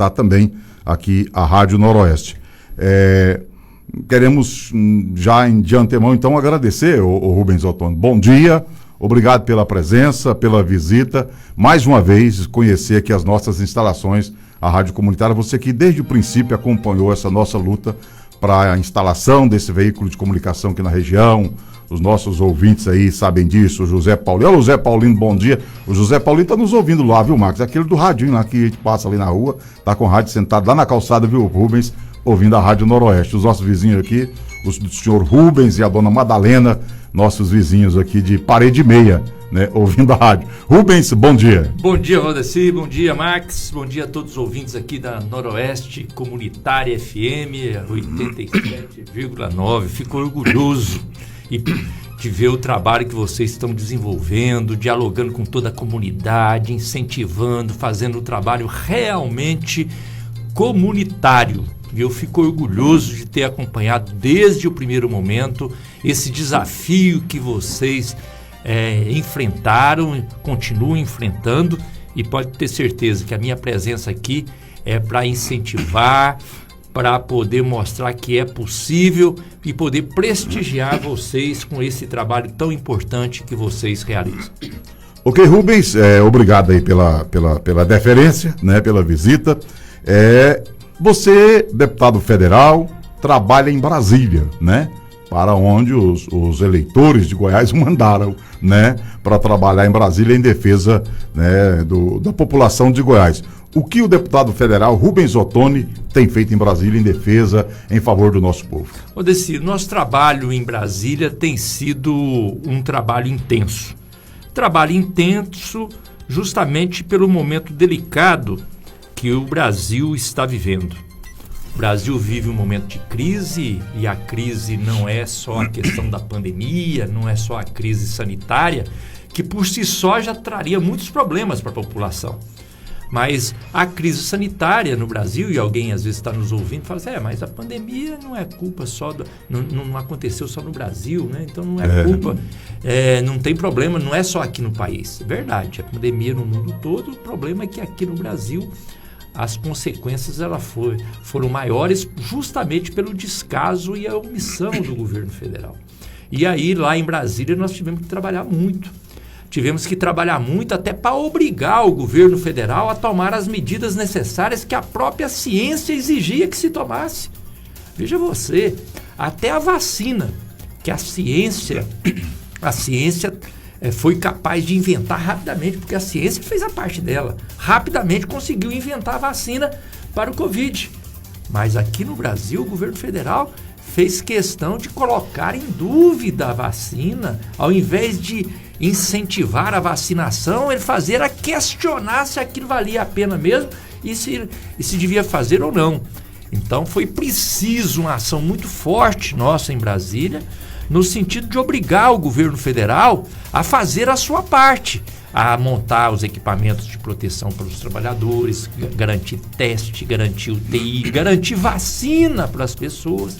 visitar também aqui a Rádio Noroeste. Queremos já de antemão, então, agradecer o Rubens Ottoni. Bom dia, obrigado pela presença, pela visita. Mais uma vez, conhecer aqui as nossas instalações, a Rádio Comunitária. Você que desde o princípio acompanhou essa nossa luta para a instalação desse veículo de comunicação aqui na região. Os nossos ouvintes aí sabem disso, o José Paulino. Olha o José Paulino, bom dia. O José Paulino tá nos ouvindo lá, viu, Marcos? Aquele do radinho lá que a gente passa ali na rua, tá com o rádio sentado lá na calçada, viu, Rubens, ouvindo a Rádio Noroeste. Os nossos vizinhos aqui, o senhor Rubens e a dona Madalena, nossos vizinhos aqui de parede meia, né, ouvindo a rádio. Rubens, bom dia. Bom dia, Valdeci, bom dia, Max, bom dia a todos os ouvintes aqui da Noroeste Comunitária FM 87,9. Fico orgulhoso de ver o trabalho que vocês estão desenvolvendo, dialogando com toda a comunidade, incentivando, fazendo um trabalho realmente comunitário. E eu fico orgulhoso de ter acompanhado desde o primeiro momento esse desafio que vocês enfrentaram, continuam enfrentando, e pode ter certeza que a minha presença aqui é para incentivar, para poder mostrar que é possível e poder prestigiar vocês com esse trabalho tão importante que vocês realizam. Ok, Rubens, obrigado aí pela deferência, né, pela visita. Você, deputado federal, trabalha em Brasília, né? Para onde os eleitores de Goiás mandaram, né? Para trabalhar em Brasília em defesa, né, da população de Goiás. O que o deputado federal Rubens Ottoni tem feito em Brasília em defesa, em favor do nosso povo? Odeci, nosso trabalho em Brasília tem sido um trabalho intenso. Trabalho intenso justamente pelo momento delicado que o Brasil está vivendo. O Brasil vive um momento de crise, e a crise não é só a questão da pandemia, não é só a crise sanitária, que por si só já traria muitos problemas para a população. Mas a crise sanitária no Brasil, e alguém às vezes está nos ouvindo e fala assim, mas a pandemia não é culpa só, não aconteceu só no Brasil, né? Então não é culpa, não tem problema, não é só aqui no país. Verdade, a pandemia no mundo todo, o problema é que aqui no Brasil as consequências foram maiores justamente pelo descaso e a omissão do governo federal. E aí lá em Brasília nós tivemos que trabalhar muito. Tivemos que trabalhar muito até para obrigar o governo federal a tomar as medidas necessárias que a própria ciência exigia que se tomasse. Veja você, até a vacina, que a ciência foi capaz de inventar rapidamente, porque a ciência fez a parte dela. Rapidamente conseguiu inventar a vacina para o Covid. Mas aqui no Brasil, o governo federal fez questão de colocar em dúvida a vacina, ao invés de incentivar a vacinação, ele fazia questionar se aquilo valia a pena mesmo e se devia fazer ou não. Então foi preciso uma ação muito forte nossa em Brasília, no sentido de obrigar o governo federal a fazer a sua parte, a montar os equipamentos de proteção para os trabalhadores, garantir teste, garantir UTI, garantir vacina para as pessoas.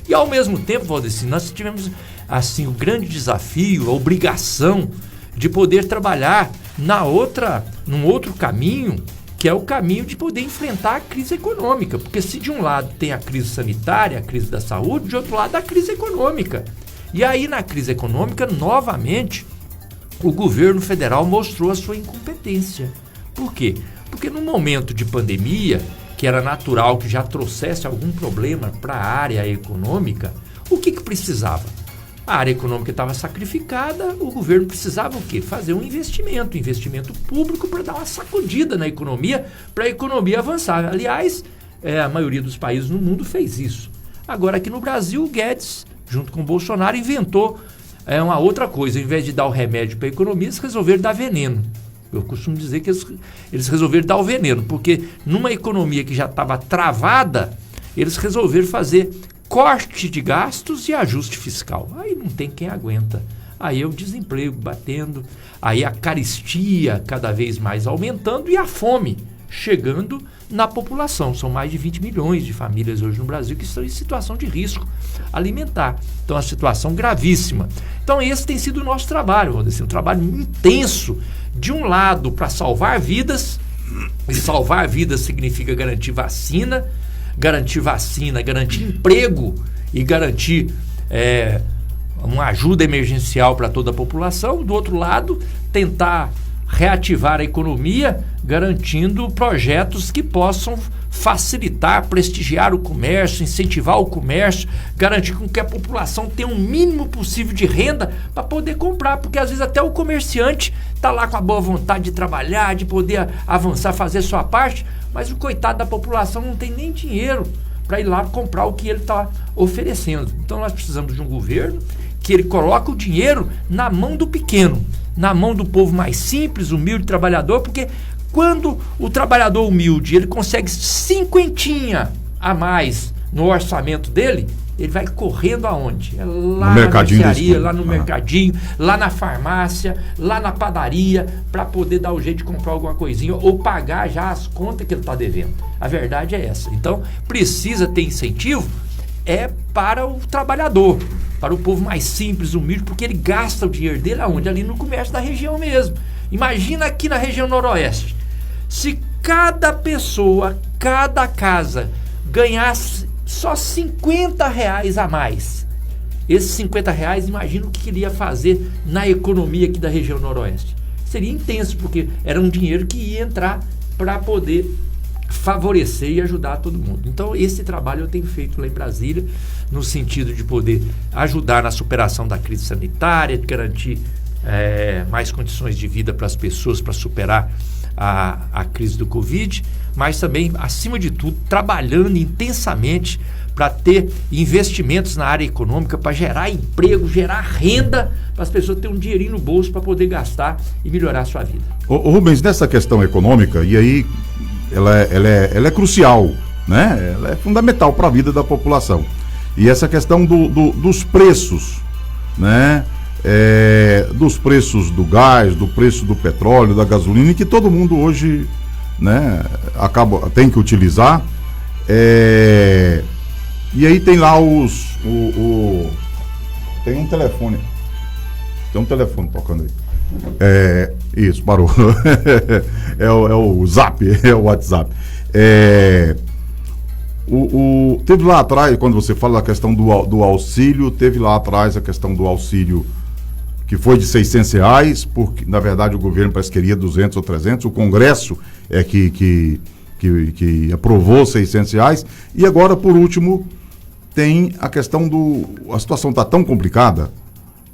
E ao mesmo tempo, Valdeci, nós tivemos assim o grande desafio, a obrigação de poder trabalhar num outro caminho, que é o caminho de poder enfrentar a crise econômica. Porque se de um lado tem a crise sanitária, a crise da saúde, de outro lado a crise econômica. E aí na crise econômica, novamente, o governo federal mostrou a sua incompetência. Por quê? Porque no momento de pandemia, que era natural que já trouxesse algum problema para a área econômica, o que precisava? A área econômica estava sacrificada, o governo precisava o quê? Fazer um investimento público para dar uma sacudida na economia, para a economia avançar. Aliás, a maioria dos países no mundo fez isso. Agora aqui no Brasil, o Guedes, junto com o Bolsonaro, inventou uma outra coisa. Ao invés de dar o remédio para a economia, eles resolveram dar veneno. Eu costumo dizer que eles resolveram dar o veneno, porque numa economia que já estava travada, eles resolveram fazer corte de gastos e ajuste fiscal. Aí não tem quem aguenta. Aí é o desemprego batendo, aí a carestia cada vez mais aumentando e a fome chegando na população. São mais de 20 milhões de famílias hoje no Brasil que estão em situação de risco alimentar. Então, é uma situação gravíssima. Então, esse tem sido o nosso trabalho, vamos dizer, um trabalho intenso, de um lado, para salvar vidas, E salvar vidas significa garantir vacina, garantir emprego e garantir uma ajuda emergencial para toda a população. Do outro lado, tentar reativar a economia, garantindo projetos que possam facilitar, prestigiar o comércio, incentivar o comércio, garantir com que a população tenha um mínimo possível de renda para poder comprar, porque às vezes até o comerciante está lá com a boa vontade de trabalhar, de poder avançar, fazer sua parte, mas o coitado da população não tem nem dinheiro para ir lá comprar o que ele está oferecendo. Então nós precisamos de um governo que ele coloque o dinheiro na mão do pequeno, na mão do povo mais simples, humilde, trabalhador, porque quando o trabalhador humilde ele consegue 50 a mais no orçamento dele, ele vai correndo aonde? Lá na mercearia, lá no mercadinho, lá na farmácia, lá na padaria, para poder dar o jeito de comprar alguma coisinha ou pagar já as contas que ele está devendo. A verdade é essa. Então, precisa ter incentivo para o trabalhador, para o povo mais simples, humilde, porque ele gasta o dinheiro dele aonde? Ali no comércio da região mesmo. Imagina aqui na região noroeste, se cada pessoa, cada casa ganhasse só R$50 a mais, esses R$50, imagina o que ele ia fazer na economia aqui da região noroeste. Seria intenso, porque era um dinheiro que ia entrar para poder favorecer e ajudar todo mundo. Então esse trabalho eu tenho feito lá em Brasília, no sentido de poder ajudar na superação da crise sanitária, de garantir mais condições de vida para as pessoas, para superar a crise do Covid, mas também, acima de tudo, trabalhando intensamente para ter investimentos na área econômica, para gerar emprego, gerar renda, para as pessoas terem um dinheirinho no bolso para poder gastar e melhorar a sua vida. Ô Rubens, nessa questão econômica, e aí ela é crucial, né? Ela é fundamental para a vida da população. E essa questão dos preços, né? Dos preços do gás, do preço do petróleo, da gasolina, que todo mundo hoje, né, tem que utilizar. E aí tem lá tem um telefone. Tem um telefone tocando aí. Isso, parou. é o Zap, é o WhatsApp. Teve lá atrás, quando você fala da questão do auxílio, teve lá atrás a questão do auxílio que foi de R$600, porque na verdade o governo parece que queria 200 ou 300, o Congresso que aprovou R$600, e agora, por último, tem a questão a situação está tão complicada,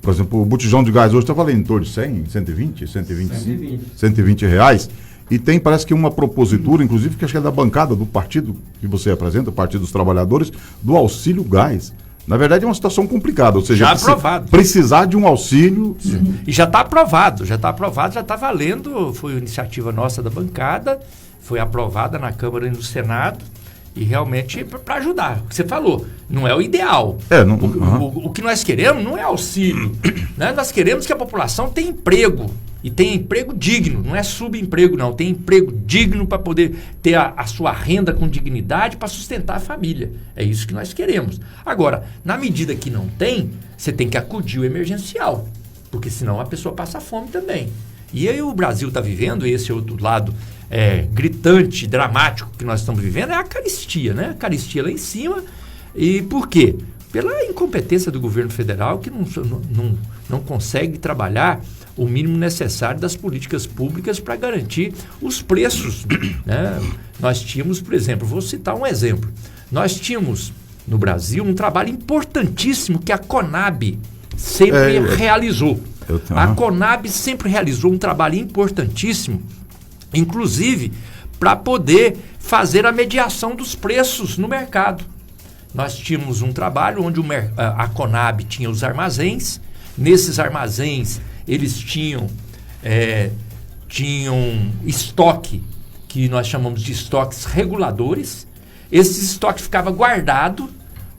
por exemplo, o botijão de gás hoje está valendo em torno de 100, 120, 120 reais, e tem, parece que uma propositura, inclusive, que acho que é da bancada do partido que você apresenta, o Partido dos Trabalhadores, do auxílio gás. Na verdade é uma situação complicada, ou seja, já aprovado. Precisar de um auxílio... Sim. E já está aprovado, já está valendo, foi iniciativa nossa da bancada, foi aprovada na Câmara e no Senado, e realmente para ajudar. O que você falou, não é o ideal. O que nós queremos não é auxílio, né? Nós queremos que a população tenha emprego, e tenha emprego digno, não é subemprego não, tem emprego digno para poder ter a sua renda com dignidade para sustentar a família. É isso que nós queremos. Agora, na medida que não tem, você tem que acudir o emergencial, porque senão a pessoa passa fome também. E aí o Brasil está vivendo, esse outro lado gritante, dramático que nós estamos vivendo, é a caristia, né? A caristia lá em cima. E por quê? Pela incompetência do governo federal, que não consegue trabalhar o mínimo necessário das políticas públicas para garantir os preços, né? Nós tínhamos, por exemplo, vou citar um exemplo, nós tínhamos no Brasil um trabalho importantíssimo que a Conab sempre realizou. A Conab sempre realizou um trabalho importantíssimo, inclusive para poder fazer a mediação dos preços no mercado. Nós tínhamos um trabalho onde a Conab tinha os armazéns. Nesses armazéns eles tinham estoque, que nós chamamos de estoques reguladores. Esse estoque ficava guardado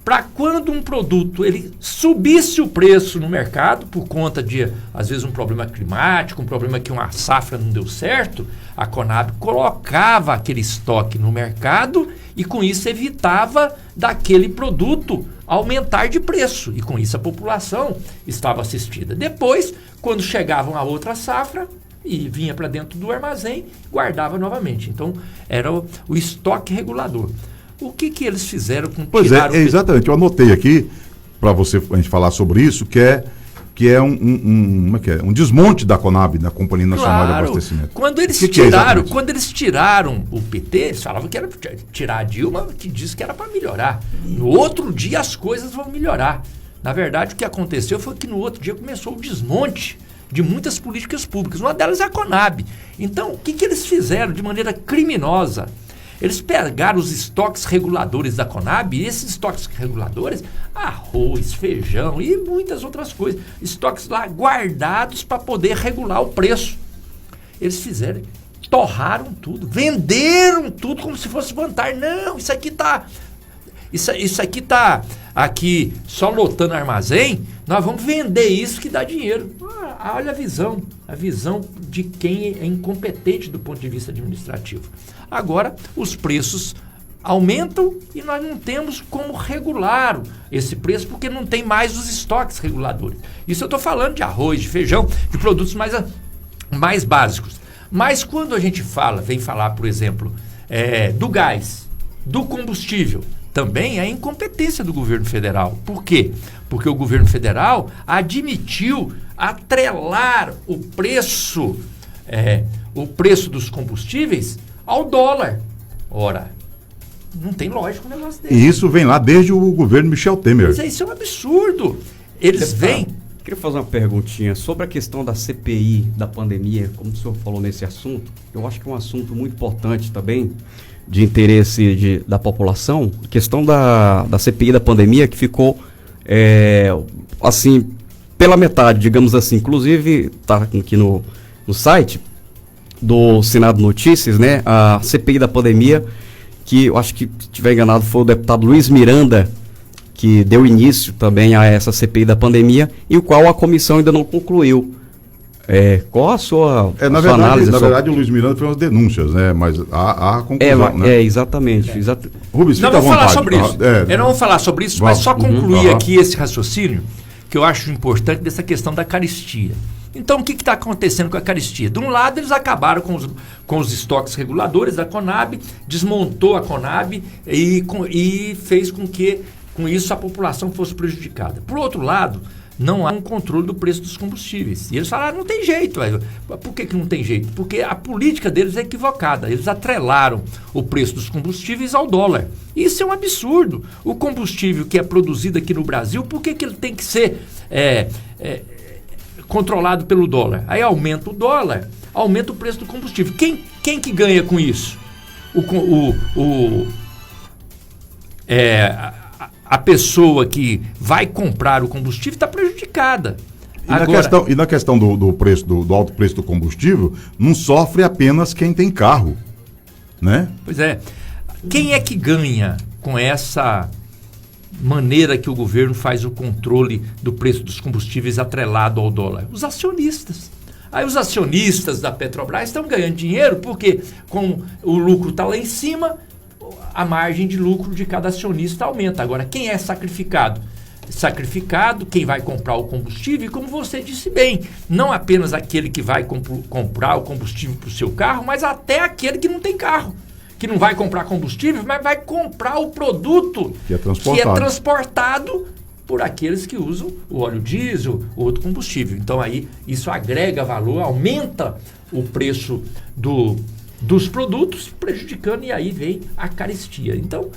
para quando um produto ele subisse o preço no mercado, por conta de, às vezes, um problema climático, um problema que uma safra não deu certo, a Conab colocava aquele estoque no mercado e com isso evitava daquele produto aumentar de preço, e com isso a população estava assistida. Depois, quando chegavam a outra safra, e vinha para dentro do armazém, guardava novamente. Então, era o estoque regulador. O que eles fizeram com Pois exatamente. Eu anotei aqui, para a gente falar sobre isso, que é um desmonte da Conab, da Companhia Nacional de Abastecimento. Quando eles quando eles tiraram o PT, eles falavam que era tirar a Dilma, que disse que era para melhorar. No outro dia as coisas vão melhorar. Na verdade, o que aconteceu foi que no outro dia começou o desmonte de muitas políticas públicas. Uma delas é a Conab. Então, o que eles fizeram de maneira criminosa? Eles pegaram os estoques reguladores da Conab, e esses estoques reguladores, arroz, feijão e muitas outras coisas, estoques lá guardados para poder regular o preço. Eles fizeram, torraram tudo, venderam tudo como se fosse vantagem. Não, isso aqui tá aqui só lotando armazém, nós vamos vender isso que dá dinheiro. Olha a visão de quem é incompetente do ponto de vista administrativo. Agora, os preços aumentam e nós não temos como regular esse preço porque não tem mais os estoques reguladores. Isso eu estou falando de arroz, de feijão, de produtos mais básicos. Mas quando a gente vem falar, por exemplo, do gás, do combustível, também é incompetência do governo federal. Por quê? Porque o governo federal admitiu atrelar o preço dos combustíveis ao dólar. Ora, não tem lógica um negócio desse. E isso vem lá desde o governo Michel Temer. Mas isso é um absurdo. Eles vêm... Queria fazer uma perguntinha sobre a questão da CPI da pandemia, como o senhor falou nesse assunto. Eu acho que é um assunto muito importante também, de interesse da população. A questão da CPI da pandemia que ficou, assim, pela metade, digamos assim. Inclusive, está aqui no site do Senado Notícias, né? A CPI da pandemia, que eu acho que, se estiver enganado, foi o deputado Luiz Miranda que deu início também a essa CPI da pandemia, e o qual a comissão ainda não concluiu. Qual a sua análise? Na verdade, o Luiz Miranda foi umas denúncias, né? Mas a conclusão, né? Exatamente. Rubens, não vou falar sobre isso. Eu não vou falar sobre isso, mas só concluir aqui esse raciocínio, que eu acho importante, dessa questão da caristia. Então, o que está acontecendo com a caristia? De um lado, eles acabaram com os estoques reguladores da Conab, desmontou a Conab e fez com que, com isso, a população fosse prejudicada. Por outro lado, não há um controle do preço dos combustíveis. E eles falaram, não tem jeito. Por que não tem jeito? Porque a política deles é equivocada. Eles atrelaram o preço dos combustíveis ao dólar. Isso é um absurdo. O combustível que é produzido aqui no Brasil, por que ele tem que ser controlado pelo dólar? Aí aumenta o dólar, aumenta o preço do combustível. Quem que ganha com isso? A pessoa que vai comprar o combustível está prejudicada. E na questão do preço, do alto preço do combustível, não sofre apenas quem tem carro, né? Pois é. Quem é que ganha com essa maneira que o governo faz o controle do preço dos combustíveis atrelado ao dólar? Os acionistas. Aí os acionistas da Petrobras estão ganhando dinheiro porque, como o lucro está lá em cima, a margem de lucro de cada acionista aumenta. Agora, quem é sacrificado? Sacrificado quem vai comprar o combustível, e como você disse bem, não apenas aquele que vai comprar o combustível para o seu carro, mas até aquele que não tem carro, que não vai comprar combustível, mas vai comprar o produto que é transportado por aqueles que usam o óleo diesel ou outro combustível. Então aí isso agrega valor, aumenta o preço dos produtos, prejudicando, e aí vem a caristia. Então,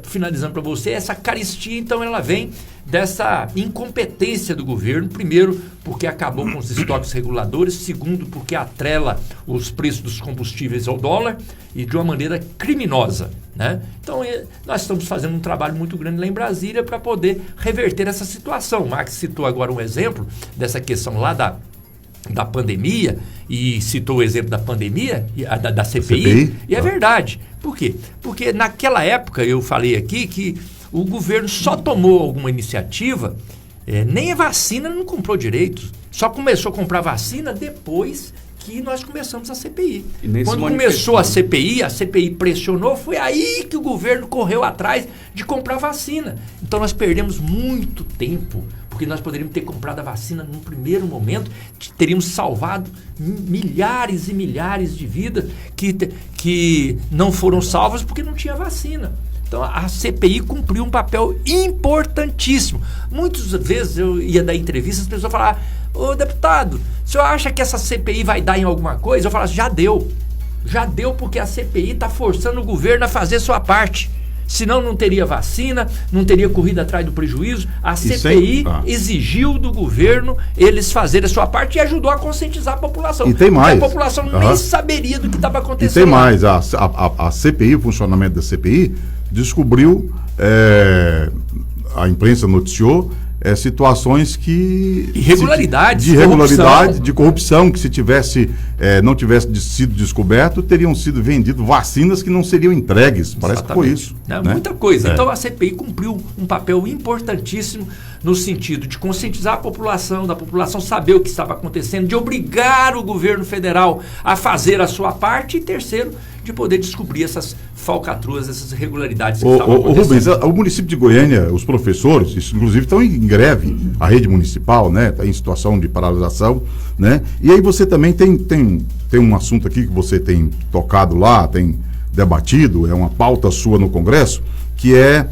finalizando para você, essa caristia, então, ela vem dessa incompetência do governo, primeiro, porque acabou com os estoques reguladores, segundo, porque atrela os preços dos combustíveis ao dólar, e de uma maneira criminosa, né? Então, nós estamos fazendo um trabalho muito grande lá em Brasília para poder reverter essa situação. O Max citou agora um exemplo dessa questão lá da pandemia, e citou o exemplo da pandemia, da CPI, e é verdade. Por quê? Porque naquela época, eu falei aqui que o governo só tomou alguma iniciativa, nem a vacina não comprou direito, só começou a comprar vacina depois que nós começamos a CPI. Quando começou a CPI pressionou, foi aí que o governo correu atrás de comprar vacina. Então nós perdemos muito tempo, porque nós poderíamos ter comprado a vacina num primeiro momento, teríamos salvado milhares e milhares de vidas que não foram salvas porque não tinha vacina. Então a CPI cumpriu um papel importantíssimo. Muitas vezes eu ia dar entrevistas, as pessoas falavam: ô deputado, o senhor acha que essa CPI vai dar em alguma coisa? Eu falava: já deu porque a CPI está forçando o governo a fazer sua parte. Senão não teria vacina, não teria corrida atrás do prejuízo. A CPI exigiu do governo eles fazerem a sua parte e ajudou a conscientizar a população. E tem mais. Porque a população nem saberia do que estava acontecendo. E tem mais. A CPI, o funcionamento da CPI, descobriu, a imprensa noticiou, situações que... Irregularidades. De irregularidade, de corrupção, que se não tivesse sido descoberto, teriam sido vendidas vacinas que não seriam entregues. Parece que foi isso. Né? Muita coisa. Então a CPI cumpriu um papel importantíssimo no sentido de conscientizar a população, da população saber o que estava acontecendo, de obrigar o governo federal a fazer a sua parte, e terceiro, de poder descobrir essas falcatruas, essas irregularidades que estavam acontecendo. Rubens, o município de Goiânia, os professores, inclusive, estão em greve, a rede municipal, né? Está em situação de paralisação, né? E aí você também tem um assunto aqui que você tem tocado lá, tem debatido, é uma pauta sua no Congresso, que é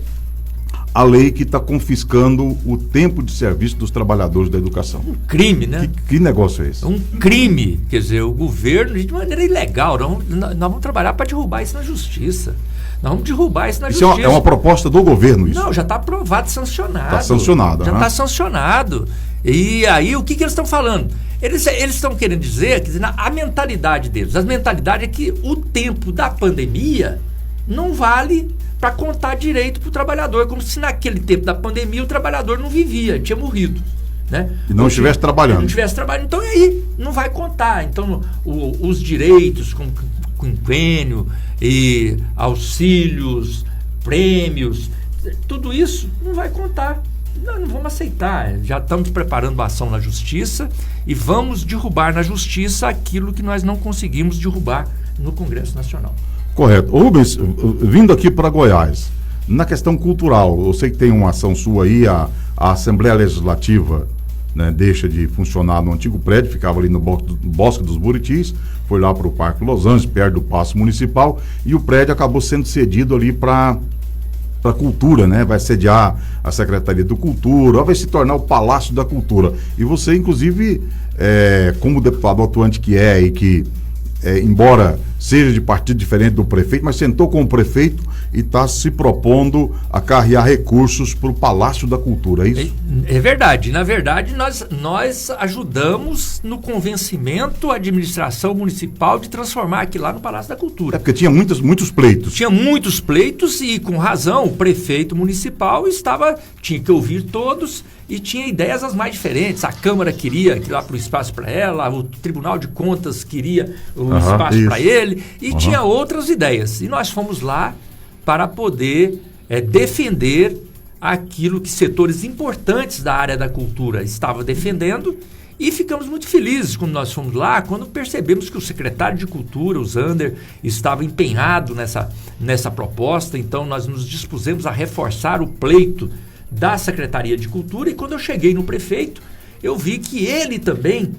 a lei que está confiscando o tempo de serviço dos trabalhadores da educação. Um crime, né? Que negócio é esse? Um crime. Quer dizer, o governo, de maneira ilegal, nós vamos trabalhar para derrubar isso na justiça. Nós vamos derrubar isso na justiça. É uma proposta do governo isso? Não, já está aprovado, sancionado. Está sancionado. Já está sancionado. E aí, o que eles estão falando? Eles estão querendo dizer, a mentalidade deles, a mentalidade é que o tempo da pandemia não vale para contar direito para o trabalhador, como se naquele tempo da pandemia o trabalhador não vivia, tinha morrido, né? E não estivesse trabalhando. Não estivesse trabalhando, então aí não vai contar. Então os direitos com quinquênio e auxílios, prêmios, tudo isso não vai contar. Não vamos aceitar. Já estamos preparando uma ação na justiça e vamos derrubar na justiça aquilo que nós não conseguimos derrubar no Congresso Nacional. Correto. Rubens, vindo aqui para Goiás, na questão cultural, eu sei que tem uma ação sua aí, a Assembleia Legislativa, né, deixa de funcionar no antigo prédio, ficava ali no Bosque dos Buritis, foi lá para o Parque Los Angeles, perto do Paço Municipal, e o prédio acabou sendo cedido ali para cultura, né? Vai sediar a Secretaria da Cultura, vai se tornar o Palácio da Cultura. E você, inclusive, como deputado atuante que é e que, embora seja de partido diferente do prefeito, mas sentou com o prefeito e está se propondo a carrear recursos para o Palácio da Cultura, é isso? É verdade. Na verdade, nós ajudamos no convencimento a administração municipal de transformar aquilo lá no Palácio da Cultura. Porque tinha muitos pleitos. Tinha muitos pleitos e, com razão, o prefeito municipal tinha que ouvir todos e tinha ideias as mais diferentes. A Câmara queria que lá para o espaço para ela, o Tribunal de Contas queria o espaço para ele, e tinha outras ideias. E nós fomos lá para poder defender aquilo que setores importantes da área da cultura estavam defendendo, e ficamos muito felizes quando nós fomos lá, quando percebemos que o secretário de Cultura, o Zander, estava empenhado nessa proposta. Então nós nos dispusemos a reforçar o pleito da Secretaria de Cultura, e quando eu cheguei no prefeito, eu vi que ele também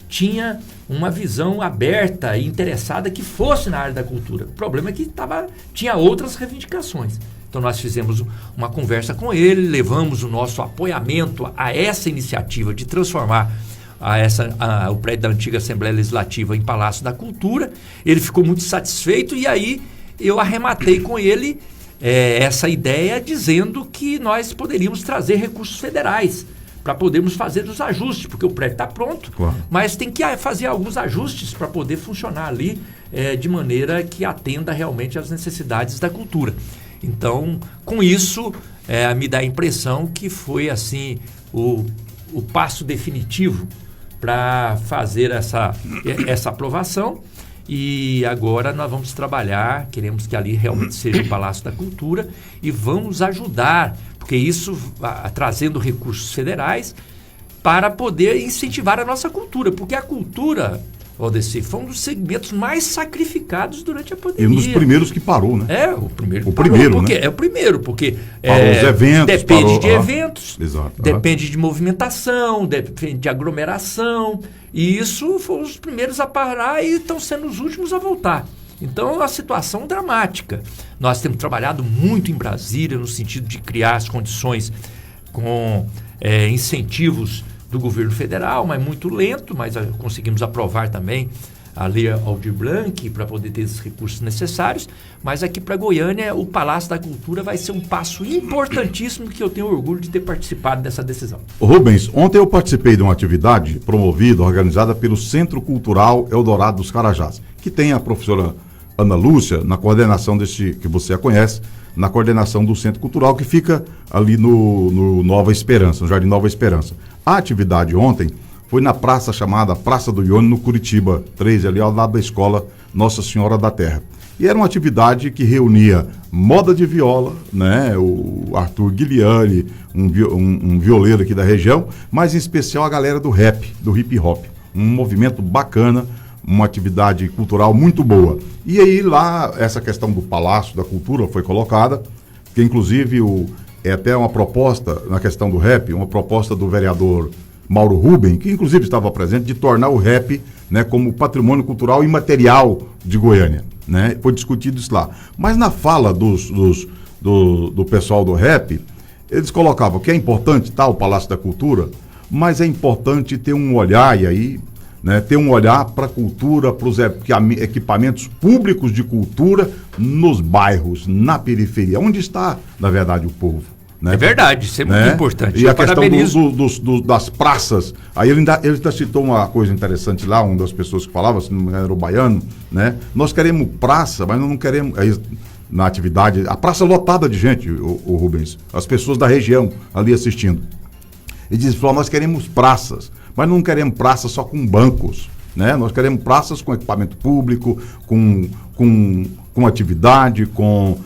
tinha uma visão aberta e interessada que fosse na área da cultura. O problema é que tinha outras reivindicações. Então nós fizemos uma conversa com ele, levamos o nosso apoiamento a essa iniciativa de transformar o prédio da antiga Assembleia Legislativa em Palácio da Cultura. Ele ficou muito satisfeito, e aí eu arrematei com ele essa ideia, dizendo que nós poderíamos trazer recursos federais para podermos fazer os ajustes, porque o prédio está pronto, claro, mas tem que fazer alguns ajustes para poder funcionar ali de maneira que atenda realmente às necessidades da cultura. Então, com isso, me dá a impressão que foi assim o passo definitivo para fazer essa aprovação. E agora nós vamos trabalhar, queremos que ali realmente seja o Palácio da Cultura, e vamos ajudar, porque isso trazendo recursos federais para poder incentivar a nossa cultura, porque a cultura, Valdeci, foi um dos segmentos mais sacrificados durante a pandemia. E um dos primeiros que parou, né? O primeiro. O primeiro, porque, né? É o primeiro, porque parou os eventos, depende de eventos, exato, depende de movimentação, depende de aglomeração. E isso foram os primeiros a parar e estão sendo os últimos a voltar. Então, é uma situação dramática. Nós temos trabalhado muito em Brasília no sentido de criar as condições com incentivos do governo federal, mas muito lento, mas conseguimos aprovar também a Lei Aldir Blanc para poder ter esses recursos necessários. Mas aqui para Goiânia, o Palácio da Cultura vai ser um passo importantíssimo que eu tenho orgulho de ter participado dessa decisão. Rubens, ontem eu participei de uma atividade promovida, organizada pelo Centro Cultural Eldorado dos Carajás, que tem a professora Ana Lúcia na coordenação deste, que você a conhece, na coordenação do Centro Cultural, que fica ali no Nova Esperança, no Jardim Nova Esperança. A atividade ontem foi na praça chamada Praça do Ione, no Curitiba 3, ali ao lado da escola Nossa Senhora da Terra. E era uma atividade que reunia moda de viola, né? O Arthur Guiliani, um violeiro aqui da região, mas em especial a galera do rap, do hip hop. Um movimento bacana, uma atividade cultural muito boa. E aí lá, essa questão do Palácio da Cultura foi colocada, que inclusive é até uma proposta, na questão do rap, uma proposta do vereador Mauro Rubem, que inclusive estava presente, de tornar o rap, né, como patrimônio cultural imaterial de Goiânia, né? Foi discutido isso lá. Mas na fala do pessoal do rap, eles colocavam que é importante o Palácio da Cultura, mas é importante ter um olhar, e aí, né, ter um olhar para a cultura, para os equipamentos públicos de cultura nos bairros, na periferia, onde está, na verdade, o povo. Né? É verdade, isso é muito importante. E a questão das praças, aí ele ainda citou uma coisa interessante lá, uma das pessoas que falava, se não me engano era o baiano, né? Nós queremos praça, mas nós não queremos, na atividade, a praça lotada de gente, o Rubens, as pessoas da região ali assistindo. Ele diz, nós queremos praças, mas não queremos praças só com bancos, né? Nós queremos praças com equipamento público, com atividade, com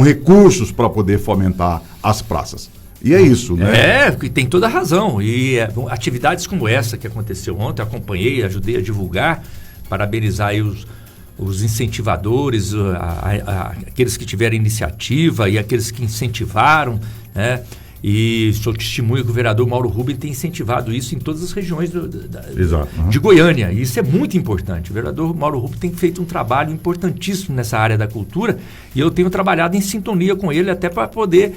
recursos para poder fomentar as praças. E é isso, né? Tem toda a razão. E atividades como essa que aconteceu ontem, acompanhei, ajudei a divulgar, parabenizar aí os incentivadores, aqueles que tiveram iniciativa e aqueles que incentivaram, né? E sou testemunha que o vereador Mauro Rubem tem incentivado isso em todas as regiões de Goiânia. E isso é muito importante. O vereador Mauro Rubem tem feito um trabalho importantíssimo nessa área da cultura e eu tenho trabalhado em sintonia com ele até para poder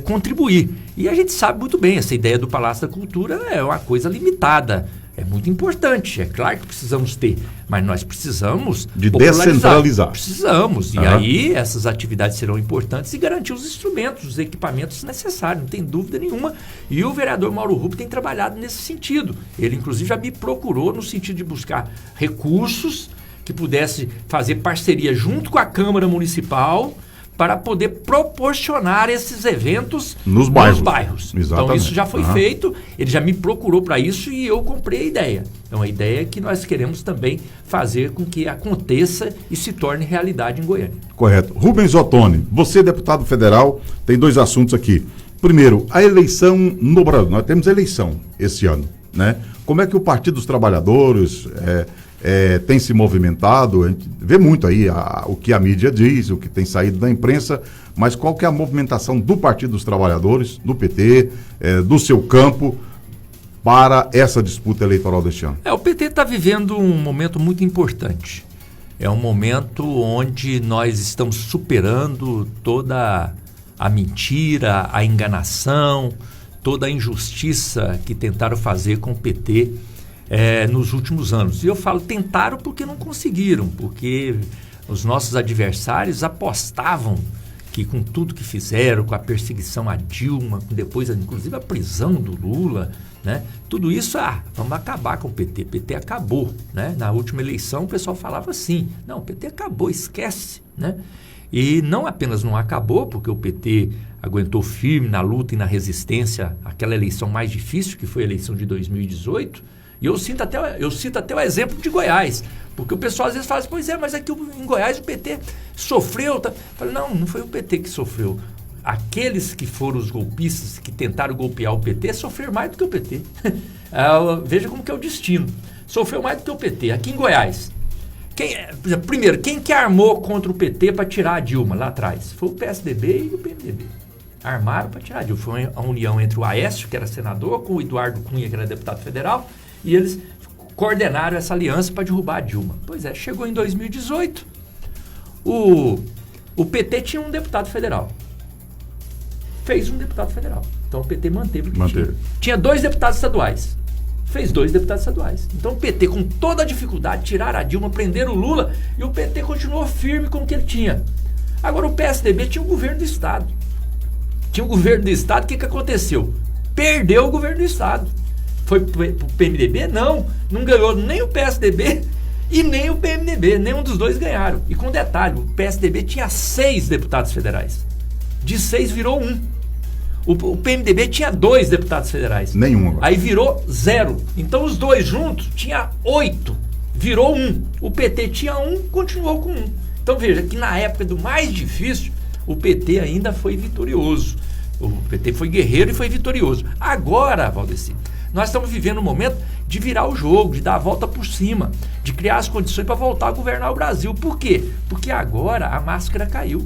contribuir. E a gente sabe muito bem, essa ideia do Palácio da Cultura é uma coisa limitada. É muito importante, é claro que precisamos ter, mas nós precisamos de descentralizar. Precisamos, e aí essas atividades serão importantes e garantir os instrumentos, os equipamentos necessários, não tem dúvida nenhuma. E o vereador Mauro Rubem tem trabalhado nesse sentido. Ele, inclusive, já me procurou no sentido de buscar recursos que pudesse fazer parceria junto com a Câmara Municipal para poder proporcionar esses eventos nos bairros. Exatamente. Então isso já foi feito, ele já me procurou para isso e eu comprei a ideia. Então a ideia é que nós queremos também fazer com que aconteça e se torne realidade em Goiânia. Correto. Rubens Ottoni, você deputado federal, tem dois assuntos aqui. Primeiro, a eleição no Brasil. Nós temos eleição esse ano, né? Como é que o Partido dos Trabalhadores tem se movimentado? A gente vê muito aí o que a mídia diz, o que tem saído da imprensa, mas qual que é a movimentação do Partido dos Trabalhadores, do PT, do seu campo, para essa disputa eleitoral deste ano? O PT está vivendo um momento muito importante. É um momento onde nós estamos superando toda a mentira, a enganação, toda a injustiça que tentaram fazer com o PT nos últimos anos. E eu falo tentaram porque não conseguiram, porque os nossos adversários apostavam que com tudo que fizeram, com a perseguição a Dilma, depois inclusive a prisão do Lula, né? Tudo isso, vamos acabar com o PT. O PT acabou, né? Na última eleição o pessoal falava assim, não, o PT acabou, esquece, né? E não apenas não acabou, porque o PT aguentou firme na luta e na resistência àquela eleição mais difícil, que foi a eleição de 2018, e eu cito até o exemplo de Goiás, porque o pessoal às vezes fala assim, pois mas aqui em Goiás o PT sofreu. Eu falei, não foi o PT que sofreu. Aqueles que foram os golpistas, que tentaram golpear o PT, sofreram mais do que o PT. Veja como que é o destino. sofreu mais do que o PT. Aqui em Goiás, primeiro, quem que armou contra o PT para tirar a Dilma lá atrás? Foi o PSDB e o PMDB. Armaram para tirar a Dilma. Foi a união entre o Aécio, que era senador, com o Eduardo Cunha, que era deputado federal, e eles coordenaram essa aliança para derrubar a Dilma. Pois é, chegou em 2018, o PT tinha um deputado federal. Fez um deputado federal. Então o PT manteve o que tinha. Tinha 2 deputados estaduais. Fez 2 deputados estaduais. Então o PT, com toda a dificuldade, tiraram a Dilma, prenderam o Lula, e o PT continuou firme com o que ele tinha. Agora o PSDB tinha o governo do Estado. Tinha o governo do Estado, o que aconteceu? Perdeu o governo do Estado. Foi pro PMDB? Não ganhou nem o PSDB e nem o PMDB. Nenhum dos dois ganharam. E com detalhe, o PSDB tinha 6 deputados federais. De 6 virou 1. O PMDB tinha 2 deputados federais. Nenhum agora. Aí virou 0. Então os dois juntos tinha 8. Virou 1. O PT tinha 1, continuou com 1. Então veja que na época do mais difícil, o PT ainda foi vitorioso. O PT foi guerreiro e foi vitorioso. Agora, Valdeci, nós estamos vivendo um momento de virar o jogo, de dar a volta por cima, de criar as condições para voltar a governar o Brasil. Por quê? Porque agora a máscara caiu.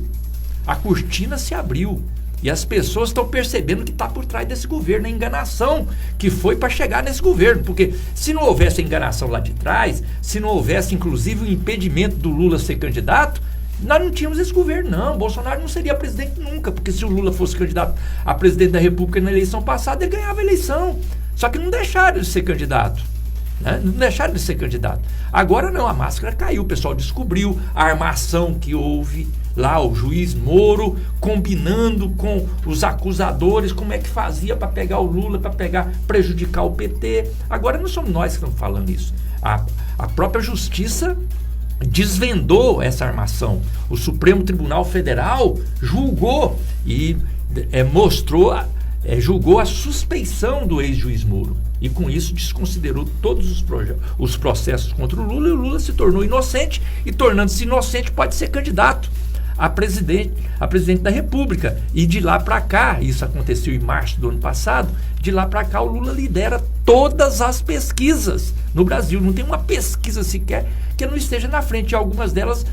A cortina se abriu. E as pessoas estão percebendo que está por trás desse governo, a enganação que foi para chegar nesse governo. Porque se não houvesse a enganação lá de trás, se não houvesse inclusive o impedimento do Lula ser candidato, nós não tínhamos esse governo, não. Bolsonaro não seria presidente nunca, porque se o Lula fosse candidato a presidente da República na eleição passada, ele ganhava a eleição. Só que não deixaram de ser candidato. Né? Não deixaram de ser candidato. Agora não, a máscara caiu, o pessoal descobriu a armação que houve lá, o juiz Moro combinando com os acusadores, como é que fazia para pegar o Lula, para prejudicar o PT. Agora não somos nós que estamos falando isso. A própria justiça desvendou essa armação. O Supremo Tribunal Federal julgou e julgou a suspeição do ex-juiz Moro. E com isso desconsiderou todos os processos contra o Lula, e o Lula se tornou inocente, e tornando-se inocente pode ser candidato a presidente da República. E de lá para cá, isso aconteceu em março do ano passado, de lá para cá o Lula lidera todas as pesquisas no Brasil. Não tem uma pesquisa sequer que não esteja na frente, e algumas delas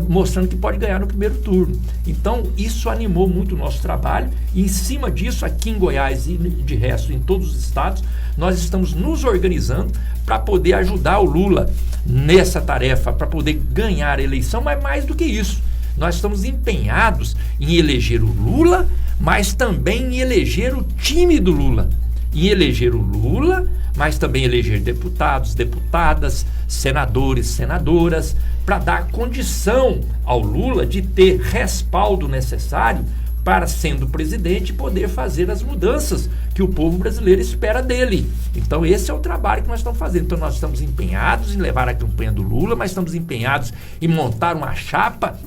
mostrando que pode ganhar no primeiro turno. Então isso animou muito o nosso trabalho, e em cima disso, aqui em Goiás e de resto em todos os estados, nós estamos nos organizando para poder ajudar o Lula nessa tarefa, para poder ganhar a eleição. Mas mais do que isso, nós estamos empenhados em eleger o Lula, mas também em eleger o time do Lula. Em eleger o Lula, mas também eleger deputados, deputadas, senadores, senadoras, para dar condição ao Lula de ter respaldo necessário para, sendo presidente, poder fazer as mudanças que o povo brasileiro espera dele. Então esse é o trabalho que nós estamos fazendo. Então nós estamos empenhados em levar a campanha do Lula, mas estamos empenhados em montar uma chapa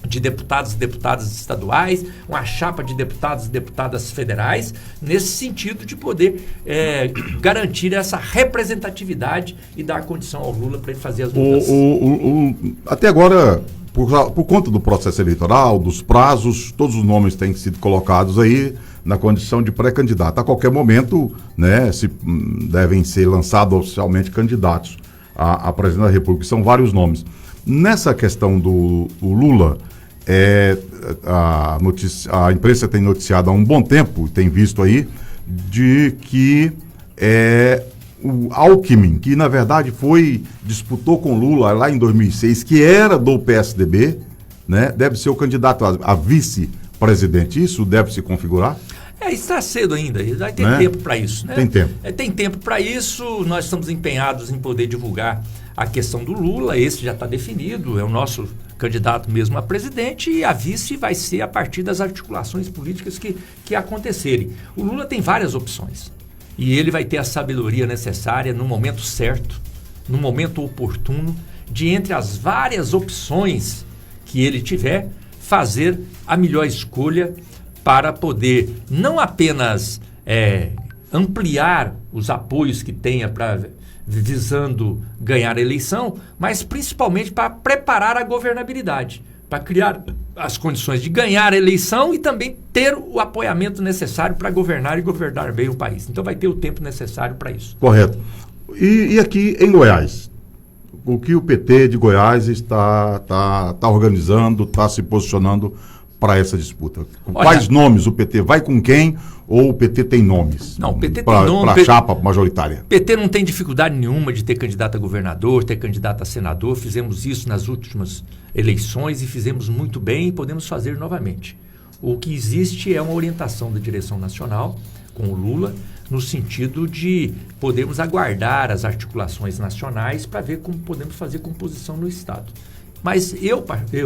de deputados e deputadas estaduais, uma chapa de deputados e deputadas federais, nesse sentido de poder garantir essa representatividade e dar condição ao Lula para ele fazer as mudanças. Até agora, por conta do processo eleitoral, dos prazos, todos os nomes têm sido colocados aí na condição de pré-candidato. A qualquer momento, né, devem ser lançados oficialmente candidatos a presidente da República. São vários nomes. Nessa questão do Lula, a imprensa tem noticiado há um bom tempo, tem visto aí, de que o Alckmin, que na verdade disputou com Lula lá em 2006, que era do PSDB, né, deve ser o candidato a vice-presidente. Isso deve se configurar? Está cedo ainda, vai ter tempo para isso. Né? Tem tempo. Tem tempo para isso, nós estamos empenhados em poder divulgar a questão do Lula, esse já está definido, é o nosso candidato mesmo a presidente, e a vice vai ser a partir das articulações políticas que acontecerem. O Lula tem várias opções, e ele vai ter a sabedoria necessária no momento certo, no momento oportuno, de entre as várias opções que ele tiver, fazer a melhor escolha para poder não apenas ampliar os apoios que tenha visando ganhar a eleição, mas principalmente para preparar a governabilidade, para criar as condições de ganhar a eleição e também ter o apoiamento necessário para governar e governar bem o país. Então vai ter o tempo necessário para isso. Correto. E aqui em Goiás? O que o PT de Goiás está organizando, está se posicionando para essa disputa? Com quais nomes o PT vai com quem? Ou o PT tem nomes? Não, o PT tem nome. Para a chapa majoritária. O PT não tem dificuldade nenhuma de ter candidato a governador, ter candidato a senador. Fizemos isso nas últimas eleições e fizemos muito bem e podemos fazer novamente. O que existe é uma orientação da direção nacional com o Lula, no sentido de podermos aguardar as articulações nacionais para ver como podemos fazer composição no Estado. Mas eu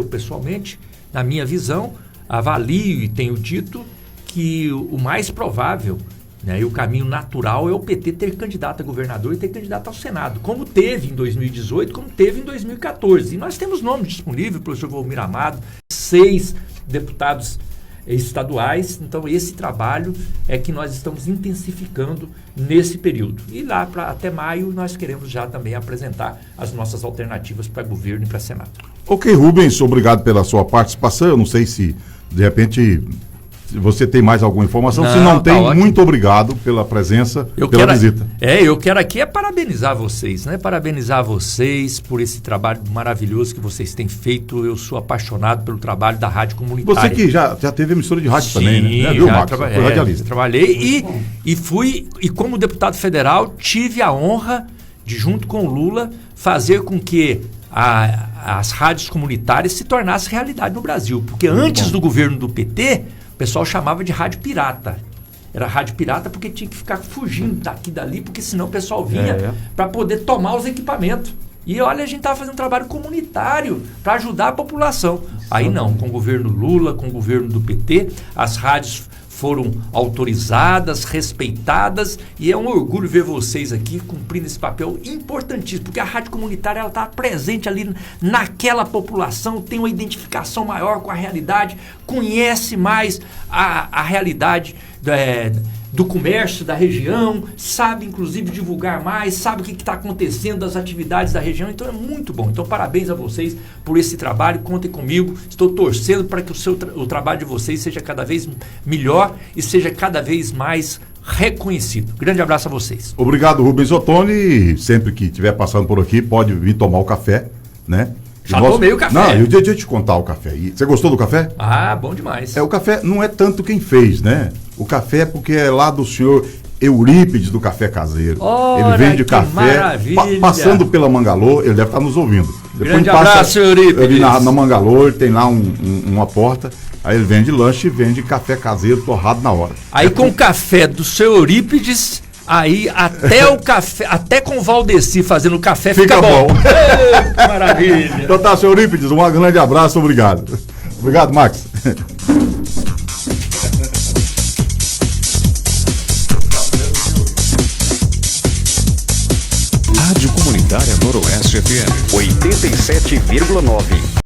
pessoalmente, na minha visão, avalio e tenho dito que o mais provável, né, e o caminho natural é o PT ter candidato a governador e ter candidato ao Senado, como teve em 2018, como teve em 2014. E nós temos nomes disponíveis, o professor Volmir Amado, 6 deputados estaduais. Então esse trabalho é que nós estamos intensificando nesse período. E lá até maio nós queremos já também apresentar as nossas alternativas para governo e para Senado. Ok, Rubens, obrigado pela sua participação. Eu não sei se de repente você tem mais alguma informação. Se não tem, muito obrigado pela presença, pela visita. Eu quero aqui parabenizar vocês, né? Parabenizar vocês por esse trabalho maravilhoso que vocês têm feito. Eu sou apaixonado pelo trabalho da Rádio Comunitária. Você que já teve emissora de rádio. Sim, também, né? Viu, Marcos? Foi radialista. Trabalhei e como deputado federal tive a honra de, junto com o Lula, fazer com que as rádios comunitárias se tornassem realidade no Brasil. Porque antes do governo do PT, o pessoal chamava de rádio pirata. Era rádio pirata porque tinha que ficar fugindo daqui e dali, porque senão o pessoal vinha para poder tomar os equipamentos. E olha, a gente estava fazendo um trabalho comunitário para ajudar a população. Aí não, com o governo Lula, com o governo do PT, as rádios foram autorizadas, respeitadas, e é um orgulho ver vocês aqui cumprindo esse papel importantíssimo, porque a rádio comunitária ela está presente ali naquela população, tem uma identificação maior com a realidade, conhece mais a realidade do comércio da região, sabe inclusive divulgar mais, sabe o que está acontecendo das atividades da região. Então é muito bom. Então parabéns a vocês por esse trabalho, contem comigo, estou torcendo para que o trabalho de vocês seja cada vez melhor e seja cada vez mais reconhecido. Grande abraço a vocês. Obrigado, Rubens Ottoni. Sempre que estiver passando por aqui, pode vir tomar o café, né? Já tomei o café. Não, deixa eu te contar o café. Você gostou do café? Ah, bom demais. O café não é tanto quem fez, né? O café é porque é lá do senhor Eurípides do Café Caseiro. Ora, ele vende café, passando pela Mangalô, ele deve estar nos ouvindo. Grande abraço, Eurípides. Na Mangalô, ele tem lá uma porta, aí ele vende lanche e vende café caseiro torrado na hora. Aí com o café do seu Eurípides, aí até o café, até com o Valdeci fazendo café fica bom. Ei, que maravilha. Então tá, seu Eurípides, um grande abraço, obrigado. Obrigado, Max. Rádio Comunitária Noroeste FM 87,9.